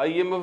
IMF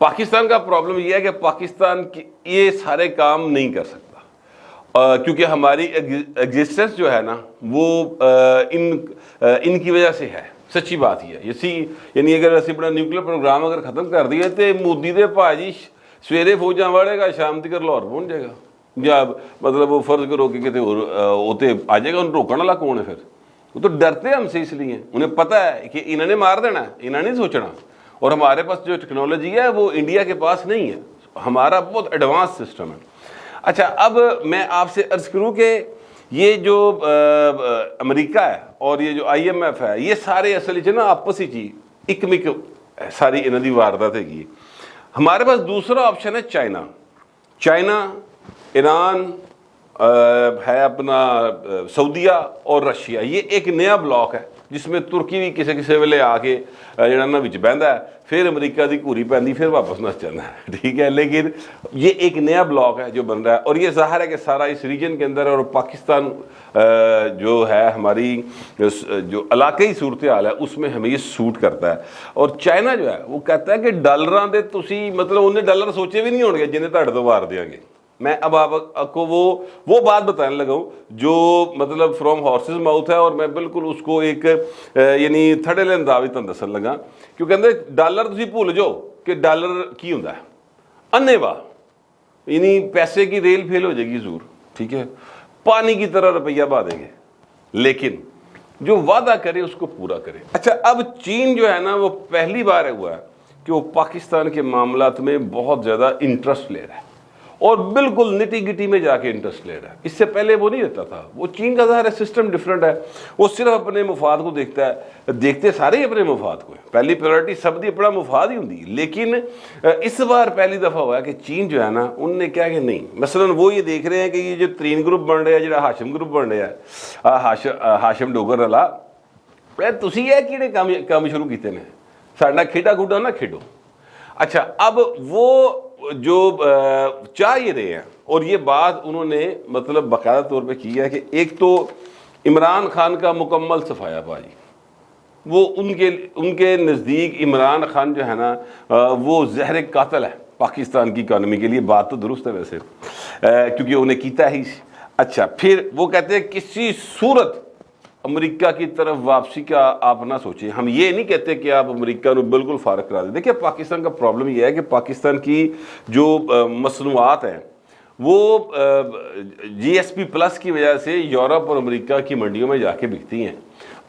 Pakistan کا problem یہ ہے کہ پاکستان یہ سارے کام نہیں کر سکتا، کیونکہ ہماری ایگزسٹنس جو ہے نا وہ ان کی وجہ سے ہے، سچی بات ہی ہے۔ یعنی اگر اسی اپنا نیوکلیر پروگرام اگر ختم کر دیے تو مودی دے بھاجی سویرے فوجاں وڑے گا، شام تک لاہور پہنچ جائے گا، یا مطلب وہ فرض کرو کہ کتے ہوتے آ جائے گا، انہوں روکنے والا کون ہے پھر؟ وہ تو ڈرتے ہم سے اس لیے، انہیں پتہ ہے کہ انہوں نے مار دینا ہے، انہوں نے نہیں سوچنا۔ اور ہمارے پاس جو ٹیکنالوجی ہے وہ انڈیا کے پاس نہیں ہے، ہمارا بہت ایڈوانس سسٹم ہے۔ اچھا، اب میں آپ سے عرض کروں کہ یہ جو امریکہ ہے اور یہ جو IMF ہے، یہ سارے اصل نا آپس ہی اکمک ساری انہوں دی واردات ہے۔ ہمارے پاس دوسرا آپشن ہے چائنا، ایران ہے، اپنا سعودیہ اور رشیا، یہ ایک نیا بلاک ہے جس میں ترکی بھی کسی ویلے آ کے جڑا نا وچ بہندا ہے، پھر امریکہ دی گھوری پیندی، پھر واپس نس جانا ہے، ٹھیک ہے۔ لیکن یہ ایک نیا بلاک ہے جو بن رہا ہے، اور یہ ظاہر ہے کہ سارا اس ریجن کے اندر، اور پاکستان جو ہے ہماری جو علاقائی صورتحال ہے اس میں ہمیں یہ سوٹ کرتا ہے۔ اور چائنا جو ہے وہ کہتا ہے کہ ڈالراں دے تسی مطلب انہیں ڈالر سوچے بھی نہیں ہون گے جنہیں تہاڈے تو وار دیاں گے۔ میں اب آپ کو وہ بات بتانے لگا ہوں جو مطلب فرام ہارسز ماؤتھ ہے، اور میں بالکل اس کو ایک یعنی تھڑے لے انداز تن دسن لگا، کیوں کہندے ڈالر تسی بھول جاؤ کہ ڈالر کی ہوندا ہے، انے واہ، یعنی پیسے کی ریل فیل ہو جائے گی زور، ٹھیک ہے، پانی کی طرح روپیہ بہا دیں گے، لیکن جو وعدہ کرے اس کو پورا کرے۔ اچھا، اب چین جو ہے نا وہ پہلی بار ہوا ہے کہ وہ پاکستان کے معاملات میں بہت زیادہ انٹرسٹ لے رہا ہے، اور بالکل نٹی گٹی میں جا کے انٹرسٹ لے رہا ہے۔ اس سے پہلے وہ نہیں لیتا تھا، وہ چین کا ظاہر سسٹم ڈفرینٹ ہے، وہ صرف اپنے مفاد کو دیکھتا ہے، دیکھتے سارے ہی اپنے مفاد کو، پہلی پریورٹی سب دی اپنا مفاد ہی ہوندی۔ لیکن اس بار پہلی دفعہ ہوا کہ چین جو ہے نا انہوں نے کہا کہ نہیں، مثلا وہ یہ دیکھ رہے ہیں کہ یہ جو ترین گروپ بن رہے ہیں، جڑا ہاشم گروپ بن رہا ہے، ہاشم ڈوگر والا، تسی یہ کیڑے کام شروع کیتے ہیں، ساڈا کھیڈا کھوڈا نہ کھیڈو۔ اچھا، اب وہ جو چاہ یہ رہے ہیں، اور یہ بات انہوں نے مطلب باقاعدہ طور پہ کی ہے کہ ایک تو عمران خان کا مکمل صفایا بھاجی، وہ ان کے نزدیک عمران خان جو ہے نا وہ زہر قاتل ہے پاکستان کی اکانومی کے لیے۔ بات تو درست ہے ویسے، کیونکہ انہیں کیتا ہی۔ اچھا، پھر وہ کہتے ہیں کسی صورت امریکہ کی طرف واپسی کا آپ نہ سوچیں۔ ہم یہ نہیں کہتے کہ آپ امریکہ کو بالکل فارغ کرا دیں۔ دیکھیں، پاکستان کا پرابلم یہ ہے کہ پاکستان کی جو مصنوعات ہیں وہ GSP+ کی وجہ سے یورپ اور امریکہ کی منڈیوں میں جا کے بکتی ہیں،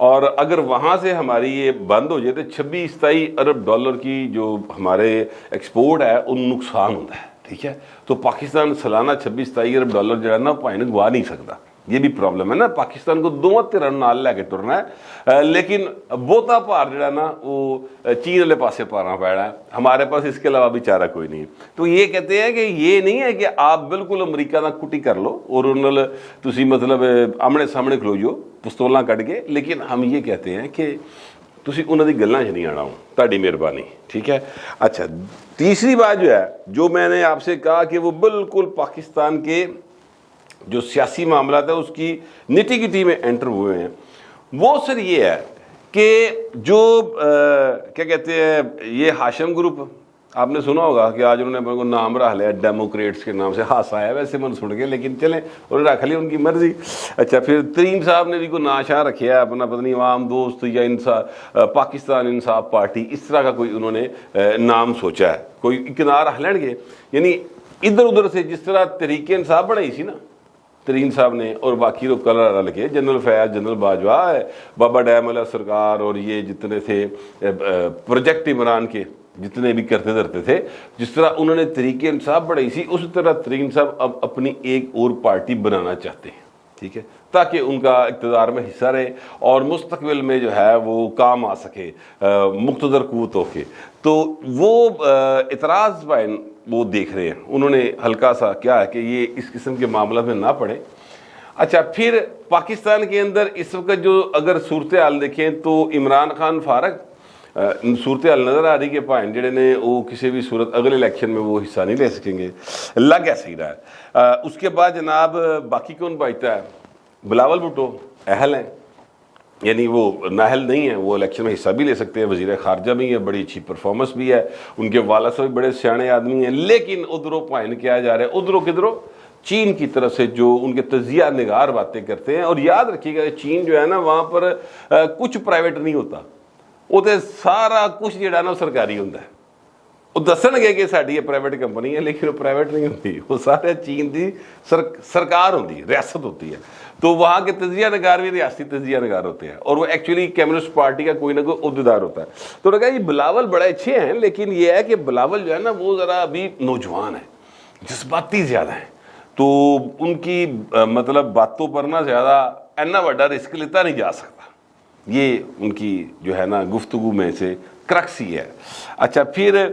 اور اگر وہاں سے ہماری یہ بند ہو جائے تو 26-27 ارب ڈالر کی جو ہمارے ایکسپورٹ ہے ان نقصان ہوتا ہے، ٹھیک ہے۔ تو پاکستان سالانہ 26-27 ارب ڈالر جو ہے نا پائن گوا نہیں سکتا، یہ بھی پرابلم ہے نا۔ پاکستان کو دونوں تیرن نال لے کے ٹرنا ہے، لیکن بہتا پار جڑا نا وہ چین والے پاسے پارنا پیڑا ہے، ہمارے پاس اس کے علاوہ بھی چارہ کوئی نہیں۔ تو یہ کہتے ہیں کہ یہ نہیں ہے کہ آپ بالکل امریکہ نہ کٹی کر لو اور انہوں تسی مطلب آمنے سامنے کھلو جو پستولاں کٹ کے، لیکن ہم یہ کہتے ہیں کہ تسی انہوں دی گلاں چ نہیں آنا ہوں، تہاڈی مہربانی، ٹھیک ہے۔ اچھا، تیسری بات جو ہے جو میں نے آپ سے کہا کہ وہ بالکل پاکستان کے جو سیاسی معاملات ہیں اس کی نٹی گٹی میں انٹر ہوئے ہیں، وہ سر یہ ہے کہ جو کیا کہتے ہیں یہ ہاشم گروپ، آپ نے سنا ہوگا کہ آج انہوں نے اپنے کو نام رکھ لیا ڈیموکریٹس کے نام سے، ہاسا ہے ویسے من سن کے، لیکن چلیں انہوں نے رکھ لی، ان کی مرضی۔ اچھا، پھر ترین صاحب نے بھی کوئی ناشاں رکھا ہے اپنا، پتہ نہیں عوام دوست یا پاکستان انصاف پارٹی، اس طرح کا کوئی انہوں نے نام سوچا ہے، کوئی کنار رکھ لیں گے، یعنی ادھر ادھر سے جس طرح تحریک انصاف بنائی سی نا ترین صاحب نے، اور باقی لوگ کلر رل کے، جنرل فیاض، جنرل باجوہ، بابا ڈیم والا سرکار، اور یہ جتنے تھے پروجیکٹ عمران کے جتنے بھی کرتے دھرتے تھے، جس طرح انہوں نے تحریک انصاف بڑھائی سی، اس طرح ترین صاحب اب اپنی ایک اور پارٹی بنانا چاہتے ہیں، ٹھیک ہے، تاکہ ان کا اقتدار میں حصہ رہے اور مستقبل میں جو ہے وہ کام آ سکے مقتدر قوت ہو کے۔ تو وہ اعتراض بائن وہ دیکھ رہے ہیں، انہوں نے ہلکا سا کیا ہے کہ یہ اس قسم کے معاملات میں نہ پڑے۔ اچھا، پھر پاکستان کے اندر اس وقت جو اگر صورتحال دیکھیں تو عمران خان فارغ صورتحال نظر آ رہی کہ پائن جڑے نے وہ کسی بھی صورت اگلے الیکشن میں وہ حصہ نہیں لے سکیں گے، لگ ایسا ہی رہا ہے۔ اس کے بعد جناب باقی کون بچتا ہے؟ بلاول بھٹو اہل ہیں، یعنی وہ نااہل نہیں ہیں, وہ الیکشن میں حصہ بھی لے سکتے ہیں, وزیر خارجہ بھی ہیں, بڑی اچھی پرفارمنس بھی ہے, ان کے والد صاحب بھی بڑے سیانے آدمی ہیں, لیکن ادھروں پوائنٹ کیا جا رہا ہے, ادھروں کدھروں چین کی طرف سے جو ان کے تجزیہ نگار باتیں کرتے ہیں. اور یاد رکھیے گا چین جو ہے نا وہاں پر کچھ پرائیویٹ نہیں ہوتا, وہ تو سارا کچھ جڑا نا سرکاری ہوتا ہے. وہ دسن گے کہ ساری یہ پرائیویٹ کمپنی ہے, لیکن وہ پرائیویٹ نہیں ہوتی, وہ سارے چین کی سرکار ہوتی ہے, ریاست ہوتی ہے. تو وہاں کے تجزیہ نگار بھی ریاستی تجزیہ نگار ہوتے ہیں, اور وہ ایکچولی کمیونسٹ پارٹی کا کوئی نہ کوئی عہدیدار ہوتا ہے. تو نے کہا یہ بلاول بڑے اچھے ہیں, لیکن یہ ہے کہ بلاول جو ہے نا وہ ذرا ابھی نوجوان ہے, جذباتی زیادہ ہیں, تو ان کی مطلب باتوں پر نا زیادہ اینا بڑا رسک لیتا نہیں جا سکتا. یہ ان کی جو ہے نا گفتگو میں سے کرکس ہی ہے. اچھا پھر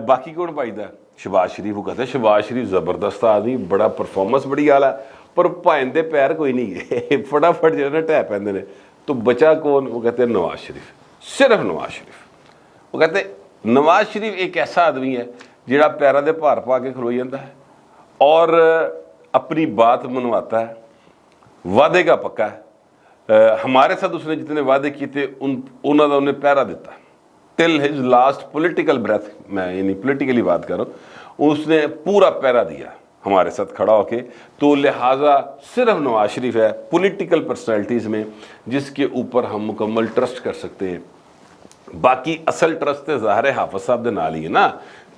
باقی کون پائی دا, شہباز شریف. وہ کہتے ہیں شہباز شریف زبردست آدمی, بڑا پرفارمنس بڑی اعلیٰ, پر پائندے پیر کوئی نہیں ہے, فٹافٹ جو ہے نا ٹہ پہنتے ہیں. تو بچا کون, وہ کہتے ہیں نواز شریف, صرف نواز شریف. وہ کہتے ہیں نواز شریف ایک ایسا آدمی ہے جڑا پیروں دے بھار پا کے کھلو جاتا ہے اور اپنی بات منواتا ہے, وعدے کا پکا ہے. ہمارے ساتھ اس نے جتنے وعدے کیے تھے انہوں نے انہیں پہرا دیتا ٹل ہز لاسٹ پولیٹیکل بریتھ. میں یعنی پولیٹیکلی بات کر رہا ہوں, اس نے پورا پہرا دیا ہمارے ساتھ کھڑا ہو کے. تو لہٰذا صرف نواز شریف ہے پولیٹیکل پرسنالٹیز میں جس کے اوپر ہم مکمل ٹرسٹ کر سکتے ہیں. باقی اصل ٹرسٹ ظاہر ہے حافظ صاحب دے نال ہی ہے نا,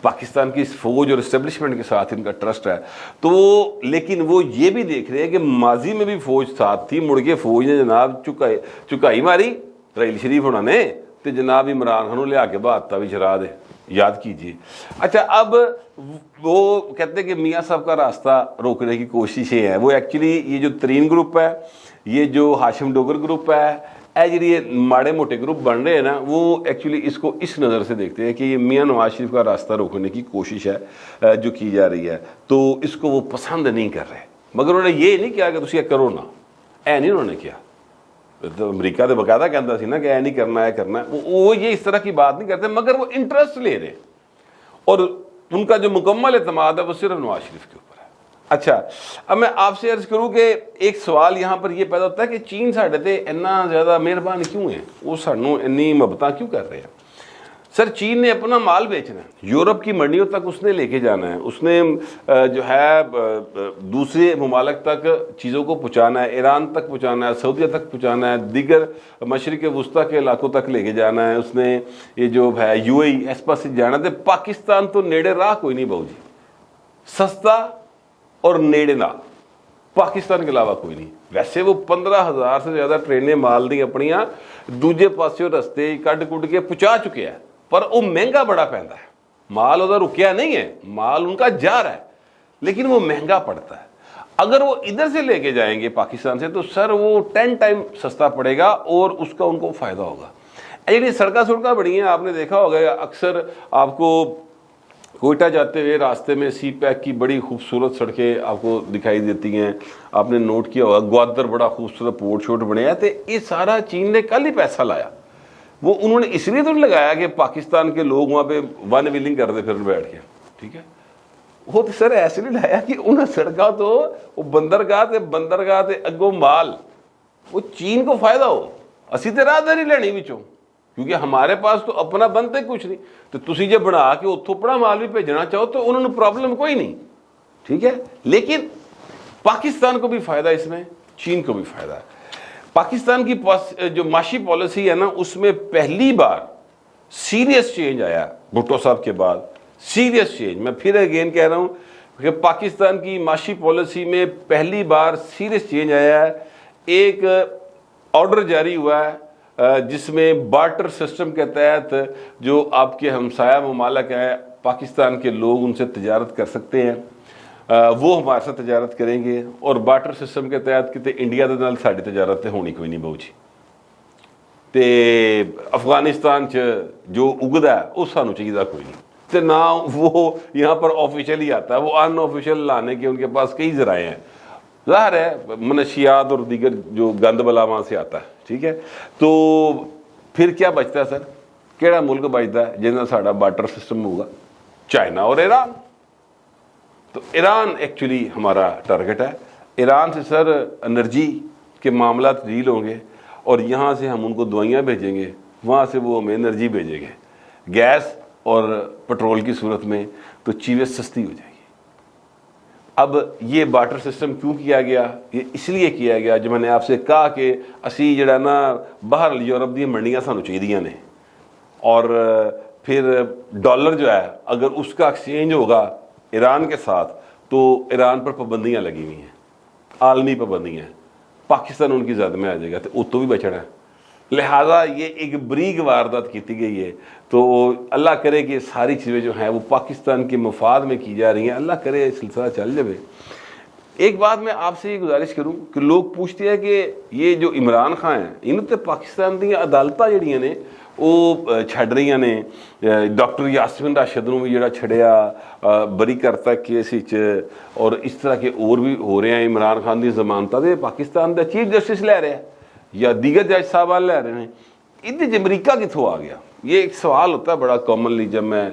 پاکستان کی فوج اور اسٹیبلشمنٹ کے ساتھ ان کا ٹرسٹ ہے. تو لیکن وہ یہ بھی دیکھ رہے ہیں کہ ماضی میں بھی فوج ساتھ تھی, مڑ کے فوج نے جناب چکائی ماری رحیل شریف ہونا نے, تو جناب عمران خان لے آ کے بہتا بھی چرا دے, یاد کیجئے. اچھا اب وہ کہتے ہیں کہ میاں صاحب کا راستہ روکنے کی کوششیں ہیں. وہ ایکچولی یہ جو ترین گروپ ہے, یہ جو ہاشم ڈوگر گروپ ہے, یہ ماڑے موٹے گروپ بن رہے ہیں نا, وہ ایکچولی اس کو اس نظر سے دیکھتے ہیں کہ یہ میاں نواز شریف کا راستہ روکنے کی کوشش ہے جو کی جا رہی ہے, تو اس کو وہ پسند نہیں کر رہے. مگر انہوں نے یہ نہیں کیا کہ تسی کرو نا, اے نہیں انہوں نے کیا. تو امریکہ تو باقاعدہ کہتا سی نا کہ اے نہیں کرنا ہے کرنا ہے, وہ یہ اس طرح کی بات نہیں کرتے, مگر وہ انٹرسٹ لے رہے, اور ان کا جو مکمل اعتماد ہے وہ صرف نواز شریف کے اوپر. اچھا اب میں آپ سے عرض کروں کہ ایک سوال یہاں پر یہ پیدا ہوتا ہے کہ چین ساڈے تے اتنا زیادہ مہربان کیوں ہے, وہ سانوں اتنی محبتاں کیوں کر رہے ہیں. سر چین نے اپنا مال بیچنا ہے, یورپ کی منڈیوں تک اس نے لے کے جانا ہے, اس نے جو ہے دوسرے ممالک تک چیزوں کو پہنچانا ہے, ایران تک پہنچانا ہے, سعودیہ تک پہنچانا ہے, دیگر مشرق وسطیٰ کے علاقوں تک لے کے جانا ہے. اس نے یہ جو ہے یو اے ای اس پاس جانا ہے. پاکستان تو نیڑے راہ کوئی نہیں بہو جی, سستا اور نیڑے نہ پاکستان کے علاوہ کوئی نہیں. ویسے وہ 15,000 سے زیادہ ٹرینیں مال دی اپنیاں دوجے پاسے رستے کڈ کڈ کے پہنچا چکے ہیں, پر وہ مہنگا بڑا پہنتا ہے. مال ادھر رکیا نہیں ہے, مال ان کا جا رہا ہے, لیکن وہ مہنگا پڑتا ہے. اگر وہ ادھر سے لے کے جائیں گے پاکستان سے تو سر وہ 10 ٹائم سستا پڑے گا اور اس کا ان کو فائدہ ہوگا. یعنی سڑکیں بڑی ہیں, آپ نے دیکھا ہوگا اکثر آپ کو کوئٹہ جاتے ہوئے راستے میں سی پیک کی بڑی خوبصورت سڑکیں آپ کو دکھائی دیتی ہیں. آپ نے نوٹ کیا ہوگا گوادر بڑا خوبصورت پورٹ شوٹ بنے ہیں. تو یہ سارا چین نے کل ہی پیسہ لایا, وہ انہوں نے اس لیے تو لگایا کہ پاکستان کے لوگ وہاں پہ ون ویلنگ کرتے پھر بیٹھ کے, ٹھیک ہے. وہ تو سر ایسے نہیں لایا کہ انہیں سڑکاں تو وہ بندرگاہ تے اگوں مال وہ چین کو فائدہ ہو, اسی تے راہ داری لینی وچوں, کیونکہ ہمارے پاس تو اپنا بنتے کچھ نہیں. تو تسی جب بنا کے اتوں اپنا مال بھی بھیجنا چاہو تو انہوں نے پرابلم کوئی نہیں, ٹھیک ہے. لیکن پاکستان کو بھی فائدہ اس میں, چین کو بھی فائدہ ہے. پاکستان کی جو معاشی پالیسی ہے نا, اس میں پہلی بار سیریس چینج آیا بھٹو صاحب کے بعد, سیریس چینج. میں پھر اگین کہہ رہا ہوں کہ پاکستان کی معاشی پالیسی میں پہلی بار سیریس چینج آیا ہے. ایک آرڈر جاری ہوا ہے جس میں بارٹر سسٹم کے تحت جو آپ کے ہمسایہ ممالک ہیں پاکستان کے لوگ ان سے تجارت کر سکتے ہیں, وہ ہمارے ساتھ تجارت کریں گے. اور بارٹر سسٹم کے تحت کتے انڈیا دے نال ساڈی تجارت ہونی کوئی نہیں بہو جی. تے افغانستان جو اگدا ہے وہ سانو چاہیے کوئی نہیں, تے نہ وہ یہاں پر آفیشلی آتا ہے, وہ ان آفیشل لانے کے ان کے پاس کئی ذرائع ہیں. ظاہر ہے منشیات اور دیگر جو گند بلا وہاں سے آتا ہے, ٹھیک ہے. تو پھر کیا بچتا ہے سر, کیڑا ملک بچتا ہے جن کا ساڈا بارٹر سسٹم ہوگا؟ چائنا اور ایران. تو ایران ایکچولی ہمارا ٹارگٹ ہے. ایران سے سر انرجی کے معاملات ڈیل ہوں گے, اور یہاں سے ہم ان کو دوائیاں بھیجیں گے، وہاں سے وہ ہمیں انرجی بھیجیں گے گیس اور پٹرول کی صورت میں، تو چیزیں سستی ہو جائیں گی۔ اب یہ بارٹر سسٹم کیوں کیا گیا؟ یہ اس لیے کیا گیا جو میں نے آپ سے کہا کہ اسی جڑا نا باہر یورپ دی منڈیاں سانو چاہیے نے، اور پھر ڈالر جو ہے اگر اس کا ایکسچینج ہوگا ایران کے ساتھ تو ایران پر پابندیاں لگی ہوئی ہیں، عالمی پابندیاں، پاکستان ان کی زد میں آ جائے گا تو اتوں بھی بچنا ہے۔ لہٰذا یہ ایک بریک واردات کی گئی ہے، تو اللہ کرے کہ ساری چیزیں جو ہیں وہ پاکستان کے مفاد میں کی جا رہی ہیں، اللہ کرے سلسلہ چل جائے۔ ایک بات میں آپ سے یہ گزارش کروں کہ لوگ پوچھتے ہیں کہ یہ جو عمران خان ہیں انہوں نے پاکستان دی عدالتاں جڑیاں نے وہ چھڑ رہی نے، ڈاکٹر یاسمین راشد نوں بھی جڑا چھڑیا بری کرتا کیس وچ، اور اس طرح کے اور بھی ہو رہے ہیں۔ عمران خان دی ضمانتاں دے پاکستان دا چیف جسٹس لے رہے ہیں یا دیگر جج صاحبان لے رہے ہیں، ادھر امریکہ کتوں آ گیا؟ یہ ایک سوال ہوتا ہے بڑا کامنلی، جب میں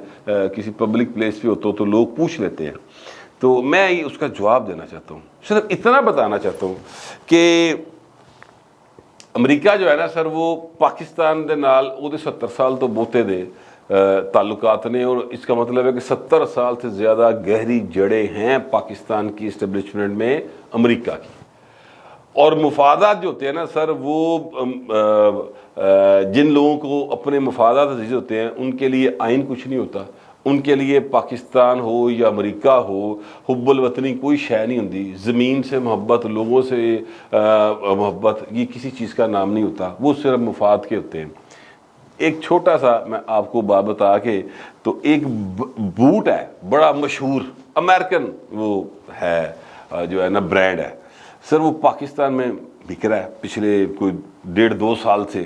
کسی پبلک پلیس پہ ہوتا ہوں تو لوگ پوچھ لیتے ہیں، تو میں اس کا جواب دینا چاہتا ہوں۔ صرف اتنا بتانا چاہتا ہوں کہ امریکہ جو ہے نا سر، وہ پاکستان دے نال او دے 70 سال تو بہتے دے تعلقات نے، اور اس کا مطلب ہے کہ 70 سال سے زیادہ گہری جڑیں ہیں پاکستان کی اسٹیبلشمنٹ میں امریکہ کی، اور مفادات جو ہوتے ہیں نا سر، وہ جن لوگوں کو اپنے مفادات عزیز ہوتے ہیں ان کے لیے آئین کچھ نہیں ہوتا، ان کے لیے پاکستان ہو یا امریکہ ہو، حب الوطنی کوئی شے نہیں ہوتی، زمین سے محبت، لوگوں سے محبت، یہ کسی چیز کا نام نہیں ہوتا، وہ صرف مفاد کے ہوتے ہیں۔ ایک چھوٹا سا میں آپ کو بات بتا کے، تو ایک بوٹ ہے بڑا مشہور امریکن، وہ ہے جو ہے نا برانڈ ہے سر، وہ پاکستان میں بک رہا ہے پچھلے کوئی 1.5-2 سال سے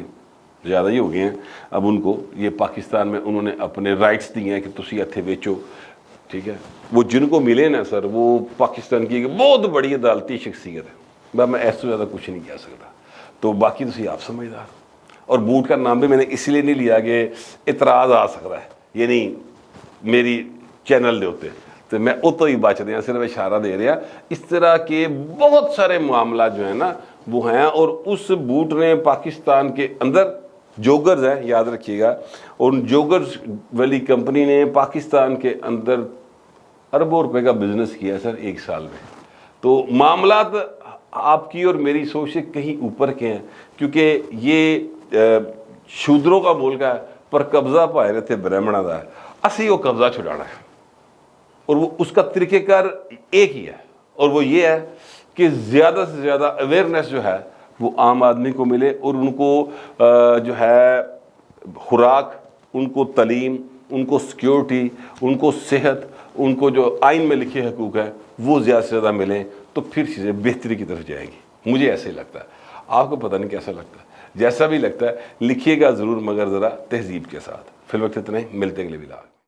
زیادہ ہی ہو گئے ہیں۔ اب ان کو یہ پاکستان میں انہوں نے اپنے رائٹس دیے ہیں کہ تسی اتھے بیچو، ٹھیک ہے۔ وہ جن کو ملے نا سر، وہ پاکستان کی ایک بہت بڑی عدالتی شخصیت ہے، میں ایسے زیادہ کچھ نہیں کہہ سکتا، تو باقی تسی آپ سمجھدار۔ اور بوٹ کا نام بھی میں نے اس لیے نہیں لیا کہ اعتراض آ سکتا ہے، یعنی میری چینل دے ہوتے، تو میں اتو ہی بچ رہا، صرف اشارہ دے رہا۔ اس طرح کے بہت سارے معاملات جو ہیں نا وہ ہیں، اور اس بوٹ نے پاکستان کے اندر جوگرز ہے، یاد رکھیے گا، اور جوگرز والی کمپنی نے پاکستان کے اندر اربوں روپے کا بزنس کیا سر 1 سال میں۔ تو معاملات آپ کی اور میری سوچ سے کہیں اوپر کے ہیں، کیونکہ یہ شودروں کا ملک ہے، پر قبضہ پائے رہتے برہمنہ دا ہے، اسی وہ قبضہ چھڑانا ہے، اور وہ اس کا طریقہ کار ایک ہی ہے، اور وہ یہ ہے کہ زیادہ سے زیادہ اویئرنیس جو ہے وہ عام آدمی کو ملے، اور ان کو جو ہے خوراک، ان کو تعلیم، ان کو سیکیورٹی، ان کو صحت، ان کو جو آئین میں لکھے حقوق ہیں وہ زیادہ سے زیادہ ملیں، تو پھر چیزیں بہتری کی طرف جائیں گی۔ مجھے ایسے ہی لگتا ہے، آپ کو پتہ نہیں کیسا لگتا ہے، جیسا بھی لگتا ہے لکھیے گا ضرور، مگر ذرا تہذیب کے ساتھ۔ فی الوقت اتنا ہی، ملتے اگلے ولاگ۔